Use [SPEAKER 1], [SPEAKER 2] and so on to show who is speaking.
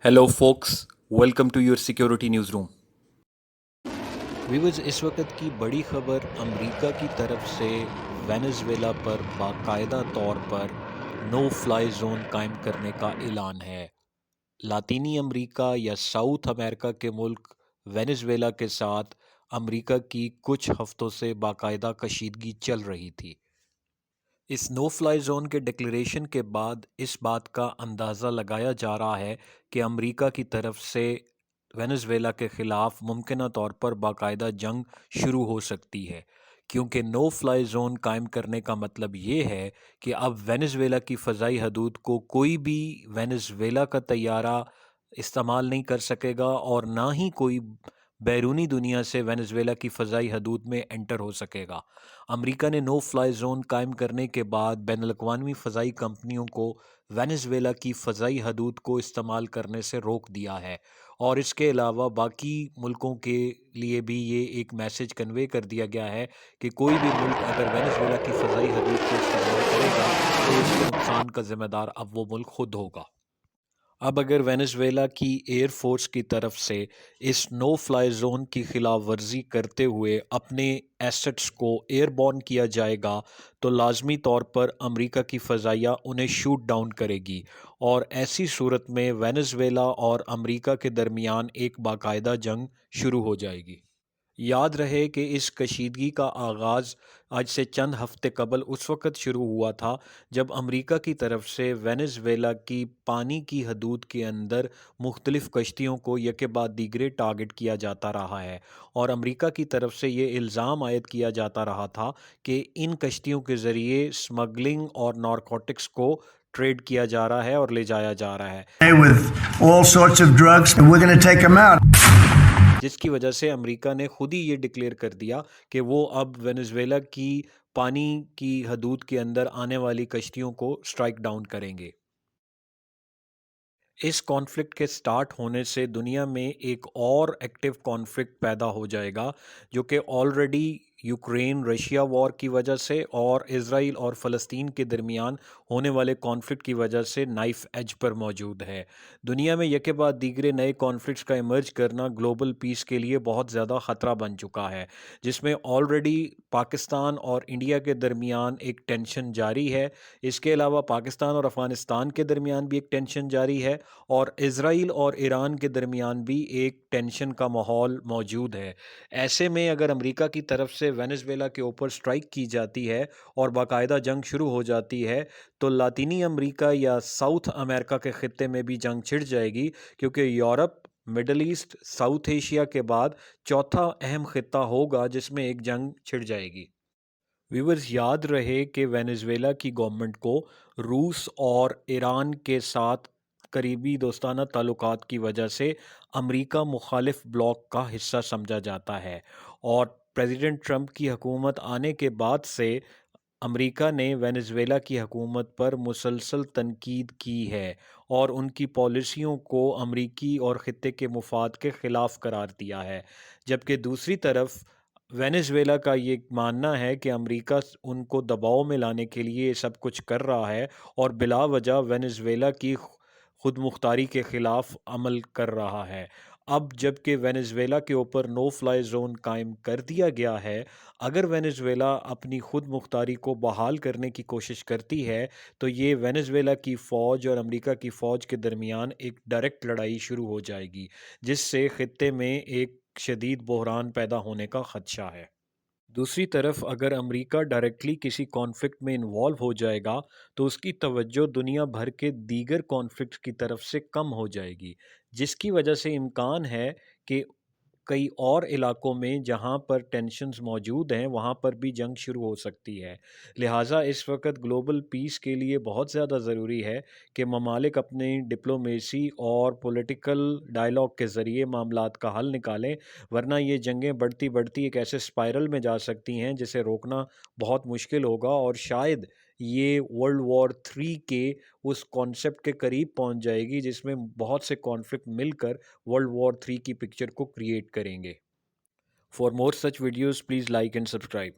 [SPEAKER 1] Hello folks, welcome to your security news room.
[SPEAKER 2] Viewers, इस वक्त की बड़ी खबर अमेरिका की तरफ से वेनेजुएला पर बाकायदा तौर पर नो फ्लाई जोन कायम करने का ऐलान है। लातीनी अमेरिका या साउथ अमेरिका के मुल्क वेनेजुएला के साथ अमेरिका की कुछ हफ्तों से बाकायदा कशीदगी चल रही थी। इस नो फ्लाई जोन के डिक्लेरेशन के बाद इस बात का अंदाज़ा लगाया जा रहा है कि अमेरिका की तरफ से वेनेजुएला के ख़िलाफ़ मुमकिन तौर पर बाकायदा जंग शुरू हो सकती है, क्योंकि नो फ्लाई जोन कायम करने का मतलब ये है कि अब वेनेजुएला की फ़ज़ाई हदूद को कोई भी वेनेजुएला का तैयारा इस्तेमाल नहीं कर सकेगा और ना ही कोई बैरूनी दुनिया से वेनेजुएला की फ़ज़ाई हदूद में एंटर हो सकेगा। अमेरिका ने नो फ्लाई जोन कायम करने के बाद बैनुल-अक़वामी फ़ज़ाई कंपनियों को वेनेजुएला की फ़ज़ाई हदूद को इस्तेमाल करने से रोक दिया है और इसके अलावा बाकी मुल्कों के लिए भी ये एक मैसेज कन्वे कर दिया गया है कि कोई भी मुल्क अगर वेनेजुएला की फ़ज़ाई हदूद को इस्तेमाल करेगा तो उसके नुकसान का ज़िम्मेदार अब वो मुल्क खुद होगा। अब अगर वेनेजुएला की एयर फोर्स की तरफ से इस नो फ्लाई जोन की खिलाफ वर्जी करते हुए अपने एसेट्स को एयरबॉर्न किया जाएगा तो लाजमी तौर पर अमेरिका की फ़ज़ाइया उन्हें शूट डाउन करेगी और ऐसी सूरत में वेनेजुएला और अमेरिका के दरमियान एक बाकायदा जंग शुरू हो जाएगी। याद रहे कि इस कशीदगी का आगाज़ आज से चंद हफ्ते कबल उस वक़्त शुरू हुआ था जब अमेरिका की तरफ से वेनेजुएला की पानी की हदूद के अंदर मुख्तलिफ़ कश्तियों को यके बाद दीगरे टारगेट किया जाता रहा है और अमेरिका की तरफ से ये इल्ज़ाम आयद किया जाता रहा था कि इन कश्तियों के ज़रिए स्मगलिंग और नारकोटिक्स को ट्रेड किया जा रहा है और ले जाया जा रहा है,
[SPEAKER 3] with all sorts of drugs, and we're going to take them out.
[SPEAKER 2] जिसकी वजह से अमेरिका ने खुद ही ये डिक्लेयर कर दिया कि वो अब वेनेजुएला की पानी की हदूद के अंदर आने वाली कश्तियों को स्ट्राइक डाउन करेंगे। इस कॉन्फ्लिक्ट के स्टार्ट होने से दुनिया में एक और एक्टिव कॉन्फ्लिक्ट पैदा हो जाएगा जो कि ऑलरेडी यूक्रेन रशिया वॉर की वजह से और इज़राइल और फ़लस्तीन के दरमियान होने वाले कॉन्फ्लिक्ट की वजह से नाइफ एज पर मौजूद है। दुनिया में यके बाद दीगरे नए कॉन्फ्लिक्ट्स का इमर्ज करना ग्लोबल पीस के लिए बहुत ज़्यादा ख़तरा बन चुका है, जिसमें ऑलरेडी पाकिस्तान और इंडिया के दरमियान एक टेंशन जारी है। इसके अलावा पाकिस्तान और अफ़गानिस्तान के दरमियान भी एक टेंशन जारी है और इज़राइल और ईरान के दरमियान भी एक टेंशन का माहौल मौजूद है। ऐसे में अगर अमेरिका की तरफ से वेनेजुएला के ऊपर स्ट्राइक की जाती है और बाकायदा जंग शुरू हो जाती है तो लातीनी अमेरिका या साउथ अमेरिका के ख़ित्ते में भी जंग छिड़ जाएगी, क्योंकि Europe, middle east, south Asia के बाद चौथा अहम ख़ित्ता होगा जिसमें एक जंग छिड़ जाएगी। व्यूवर्स, याद रहे कि वेनेजुएला की गवर्नमेंट को रूस और ईरान के साथ करीबी दोस्ताना ताल्लुकात की वजह से अमेरिका मुखालिफ ब्लॉक का हिस्सा समझा जाता है और प्रेसिडेंट ट्रंप की हुकूमत आने के बाद से अमेरिका ने वेनेजुएला की हुकूमत पर मुसलसल तनकीद की है और उनकी पॉलिसियों को अमरीकी और ख़ित्ते के मुफाद के ख़िलाफ़ करार दिया है। जबकि दूसरी तरफ वेनेजुएला का ये मानना है कि अमेरिका उनको दबाव में लाने के लिए ये सब कुछ कर रहा है और बिला वजह वेनेजुएला की खुद मुख्तारी के ख़िलाफ़ अमल कर रहा है। अब जबकि वेनेजुएला के ऊपर नो फ्लाई जोन कायम कर दिया गया है, अगर वेनेजुएला अपनी खुद मुख्तारी को बहाल करने की कोशिश करती है तो ये वेनेजुएला की फ़ौज और अमेरिका की फ़ौज के दरमियान एक डायरेक्ट लड़ाई शुरू हो जाएगी, जिससे ख़ित्ते में एक शदीद बहरान पैदा होने का ख़दशा है। दूसरी तरफ अगर अमेरिका डायरेक्टली किसी कॉन्फ्लिक्ट में इन्वॉल्व हो जाएगा तो उसकी तवज्जो दुनिया भर के दीगर कॉन्फ्लिक्ट की तरफ से कम हो जाएगी, जिसकी वजह से इम्कान है कि कई और इलाकों में जहां पर टेंशन्स मौजूद हैं वहां पर भी जंग शुरू हो सकती है। लिहाजा इस वक्त ग्लोबल पीस के लिए बहुत ज़्यादा ज़रूरी है कि ममालिक अपनी डिप्लोमेसी और पॉलिटिकल डायलॉग के ज़रिए मामलात का हल निकालें, वरना ये जंगें बढ़ती बढ़ती एक ऐसे स्पाइरल में जा सकती हैं जिसे रोकना बहुत मुश्किल होगा और शायद ये वर्ल्ड वॉर 3 के उस कॉन्सेप्ट के करीब पहुंच जाएगी जिसमें बहुत से कॉन्फ्लिक्ट मिलकर वर्ल्ड वॉर 3 की पिक्चर को क्रिएट करेंगे। For more such videos please like and subscribe.